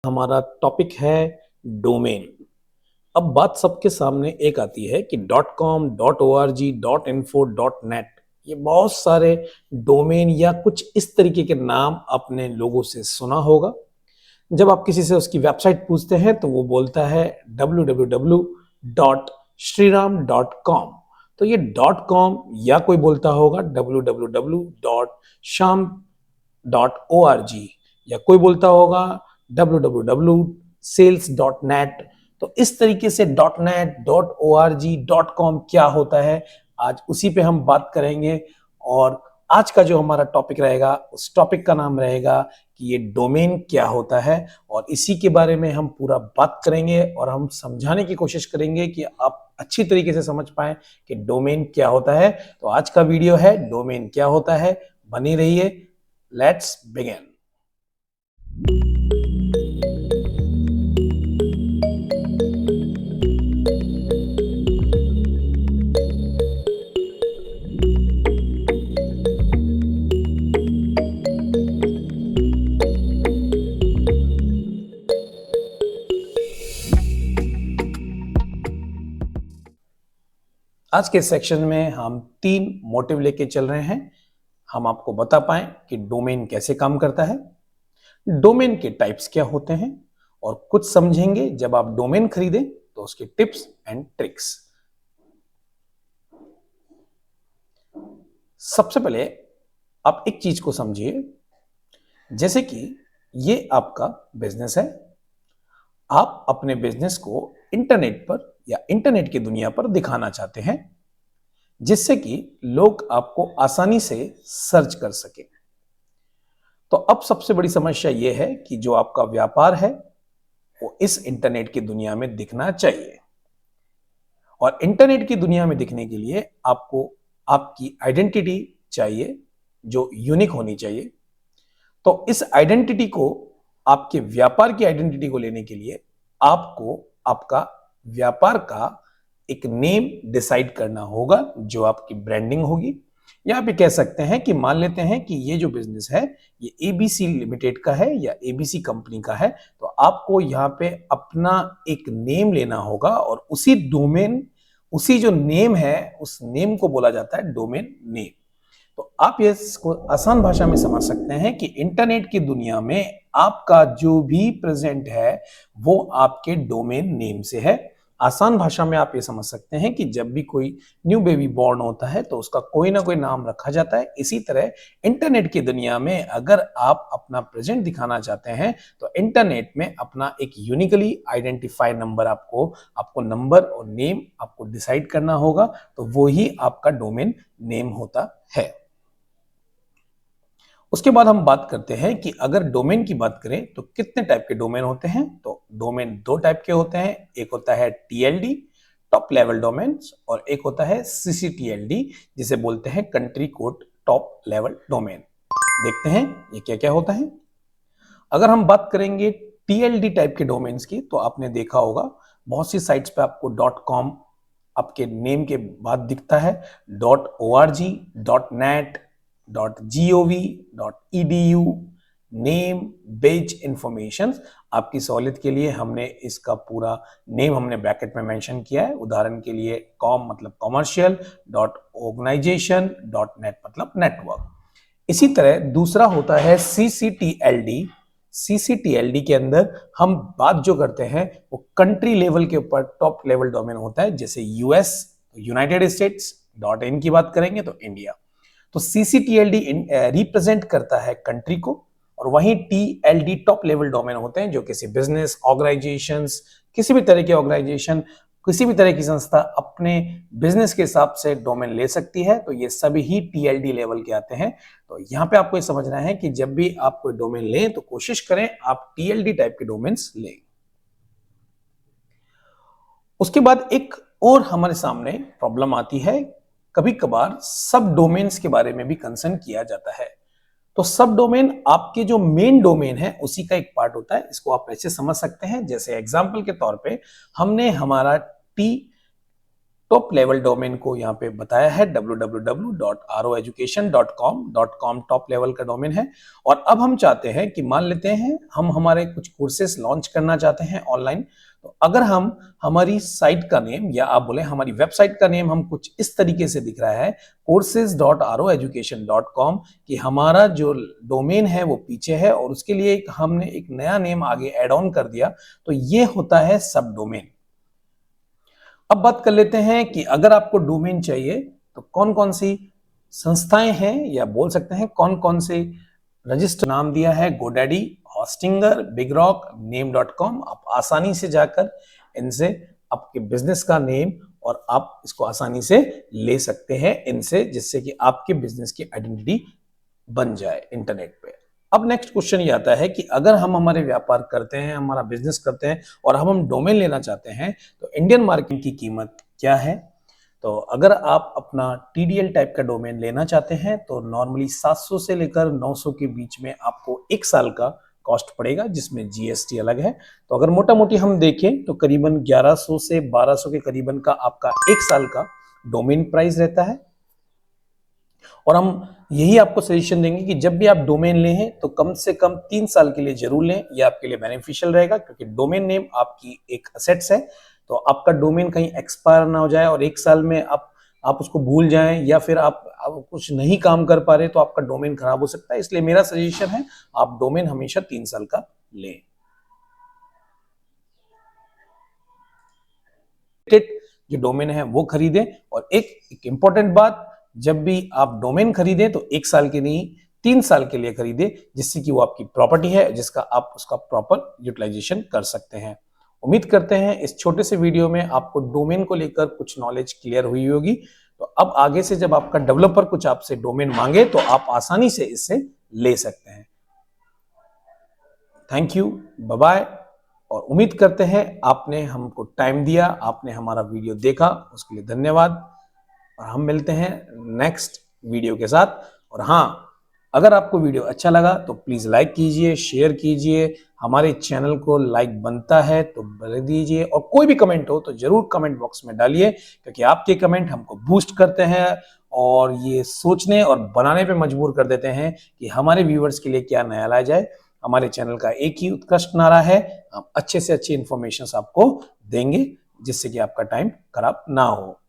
हमारा टॉपिक है डोमेन। अब बात सबके सामने एक आती है कि .com, .org, .info, .net ये बहुत सारे डोमेन या कुछ इस तरीके के नाम आपने लोगों से सुना होगा। जब आप किसी से उसकी वेबसाइट पूछते हैं तो वो बोलता है www.shriram.com। तो ये .com या कोई बोलता होगा www.sham.org या कोई बोलता होगा www.sales.net। तो इस तरीके से .net, .org, .com क्या होता है, आज उसी पे हम बात करेंगे। और आज का जो हमारा टॉपिक रहेगा उस टॉपिक का नाम रहेगा कि ये डोमेन क्या होता है, और इसी के बारे में हम पूरा बात करेंगे और हम समझाने की कोशिश करेंगे कि आप अच्छी तरीके से समझ पाएं कि डोमेन क्या होता है। तो आज का वीडियो है डोमेन क्या होता है, बनी रहिए। Let's begin. आज के सेक्शन में हम 3 मोटिव लेके चल रहे हैं। हम आपको बता पाएं कि डोमेन कैसे काम करता है, डोमेन के टाइप्स क्या होते हैं, और कुछ समझेंगे जब आप डोमेन खरीदें तो उसके टिप्स एंड ट्रिक्स। सबसे पहले आप एक चीज को समझिए, जैसे कि ये आपका बिजनेस है। आप अपने बिजनेस को इंटरनेट पर या इंटरनेट की दुनिया पर दिखाना चाहते हैं, जिससे कि लोग आपको आसानी से सर्च कर सके। तो अब सबसे बड़ी समस्या यह है कि जो आपका व्यापार है वो इस इंटरनेट की दुनिया में दिखना चाहिए, और इंटरनेट की दुनिया में दिखने के लिए आपको आपकी आइडेंटिटी चाहिए जो यूनिक होनी चाहिए। तो इस आइडेंटिटी को, आपके व्यापार की आइडेंटिटी को लेने के लिए आपको आपका व्यापार का एक नेम डिसाइड करना होगा जो आपकी ब्रांडिंग होगी। यहां पे कह सकते हैं कि मान लेते हैं कि ये जो बिजनेस है ये एबीसी लिमिटेड का है या एबीसी कंपनी का है, तो आपको यहाँ पे अपना एक नेम लेना होगा, और उसी डोमेन, उसी जो नेम है उस नेम को बोला जाता है डोमेन नेम। तो आप इसको आसान भाषा में समझ सकते हैं कि इंटरनेट की दुनिया में आपका जो भी प्रेजेंट है वो आपके डोमेन नेम से है। आसान भाषा में आप ये समझ सकते हैं कि जब भी कोई न्यू बेबी बॉर्न होता है तो उसका कोई ना कोई नाम रखा जाता है। इसी तरह इंटरनेट की दुनिया में अगर आप अपना प्रेजेंट दिखाना चाहते हैं तो इंटरनेट में अपना एक यूनिकली आइडेंटिफाई नंबर आपको नंबर और नेम आपको डिसाइड करना होगा, तो वो ही आपका डोमेन नेम होता है। उसके बाद हम बात करते हैं कि अगर डोमेन की बात करें तो कितने टाइप के डोमेन होते हैं। तो डोमेन 2 टाइप के होते हैं, एक होता है टीएलडी, टॉप लेवल डोमेन्स, और एक होता है सीसीटीएलडी, जिसे बोलते हैं country code top level domain. देखते हैं ये क्या क्या होता है। अगर हम बात करेंगे टीएलडी टाइप के डोमेन्स की, तो आपने देखा होगा बहुत सी साइट्स पे आपको .com आपके नेम के बाद दिखता है, .org, .net, .gov, .edu, name, based information. आपकी सहूलियत के लिए हमने इसका पूरा नेम हमने ब्रैकेट में मेंशन किया है। उदाहरण के लिए कॉम मतलब कॉमर्शियल, .organization, .net मतलब नेटवर्क। इसी तरह दूसरा होता है सीसीटीएलडी। सीसीटीएलडी के अंदर हम बात जो करते हैं वो कंट्री लेवल के ऊपर टॉप लेवल डोमेन होता है, जैसे यूएस, यूनाइटेड स्टेट्स, .in की बात करेंगे तो इंडिया। तो सीसीटीएलडी रिप्रेजेंट करता है कंट्री को, और वहीं टीएलडी टॉप लेवल डोमेन होते हैं जो किसी बिजनेस, ऑर्गेनाइजेशंस, किसी भी तरह के ऑर्गेनाइजेशन, किसी भी तरह की संस्था अपने बिजनेस के हिसाब से डोमेन ले सकती है। तो ये सभी ही टीएलडी लेवल के आते हैं। तो यहाँ पे आपको ये समझना है कि जब भी आप कोई डोमेन लें तो कोशिश करें आप टीएलडी टाइप के डोमेन्स लें। उसके बाद एक और हमारे सामने प्रॉब्लम आती है, कभी कभार सब डोमेन्स के बारे में भी कंसर्न किया जाता है। तो सब डोमेन आपके जो मेन डोमेन है उसी का एक पार्ट होता है। इसको आप ऐसे समझ सकते हैं, जैसे एग्जांपल के तौर पे हमने हमारा टॉप लेवल डोमेन को यहाँ पे बताया है www.roeducation.com टॉप लेवल का डोमेन है। और अब हम चाहते हैं कि मान लेते हैं हम हमारे कुछ कोर्सेस लॉन्च करना चाहते हैं ऑनलाइन। तो अगर हम हमारी साइट का नेम या आप बोले हमारी वेबसाइट का नेम हम कुछ इस तरीके से दिख रहा है courses.roeducation.com कि हमारा जो डोमेन है वो पीछे है और उसके लिए हमने एक नया नेम आगे ऐड ऑन कर दिया, तो ये होता है सब डोमेन। अब बात कर लेते हैं कि अगर आपको डोमेन चाहिए तो कौन कौन सी संस्थाएं हैं या बोल सकते हैं कौन कौन से रजिस्टर नाम दिया है GoDaddy, होस्टिंगर, बिगरॉक, नेम.com। आप आसानी से जाकर इनसे आपके बिजनेस का नेम और आप इसको आसानी से ले सकते हैं इनसे, जिससे कि आपके बिजनेस की आइडेंटिटी बन जाए इंटरनेट पे। अब नेक्स्ट क्वेश्चन ये आता है कि अगर हम हमारे व्यापार करते हैं, हमारा बिजनेस करते हैं और हम डोमेन लेना चाहते हैं तो इंडियन मार्केट की कीमत क्या है। तो अगर आप अपना TDL टाइप का डोमेन लेना चाहते हैं तो नॉर्मली 700 से लेकर 900 के बीच में आपको एक साल का कॉस्ट पड़ेगा, जिसमें GST अलग है। तो अगर मोटा मोटी हम देखें तो करीबन 1100 से 1200 के करीबन का आपका एक साल का डोमेन प्राइस रहता है। और हम यही आपको सजेशन देंगे कि जब भी आप डोमेन लें तो कम से कम 3 साल के लिए जरूर लें, यह आपके लिए बेनिफिशियल रहेगा, क्योंकि डोमेन नेम आपकी एक असेट्स है। तो आपका डोमेन कहीं एक्सपायर ना हो जाए और एक साल में आप उसको भूल जाएं या फिर आप कुछ नहीं काम कर पा रहे तो आपका डोमेन खराब हो सकता है। इसलिए मेरा सजेशन है आप डोमेन हमेशा 3 साल का लें। जो डोमेन है वो खरीदें। और एक इंपॉर्टेंट बात, जब भी आप डोमेन खरीदें तो 1 साल के नहीं 3 साल के लिए खरीदें, जिससे कि वो आपकी प्रॉपर्टी है जिसका आप उसका प्रॉपर यूटिलाइजेशन कर सकते हैं। उम्मीद करते हैं इस छोटे से वीडियो में आपको डोमेन को लेकर कुछ नॉलेज क्लियर हुई होगी। तो अब आगे से जब आपका डेवलपर कुछ आपसे डोमेन मांगे तो आप आसानी से इससे ले सकते हैं। Thank you, bye bye. और उम्मीद करते हैं आपने हमको टाइम दिया, आपने हमारा वीडियो देखा, उसके लिए धन्यवाद। और हम मिलते हैं नेक्स्ट वीडियो के साथ। और हाँ, अगर आपको वीडियो अच्छा लगा तो प्लीज लाइक कीजिए, शेयर कीजिए, हमारे चैनल को लाइक बनता है तो कर दीजिए। और कोई भी कमेंट हो तो जरूर कमेंट बॉक्स में डालिए, क्योंकि आपके कमेंट हमको बूस्ट करते हैं और ये सोचने और बनाने पे मजबूर कर देते हैं कि हमारे व्यूअर्स के लिए क्या नया लाया जाए। हमारे चैनल का एक ही उत्कृष्ट नारा है, हम अच्छे से अच्छी इंफॉर्मेशन आपको देंगे जिससे कि आपका टाइम खराब ना हो।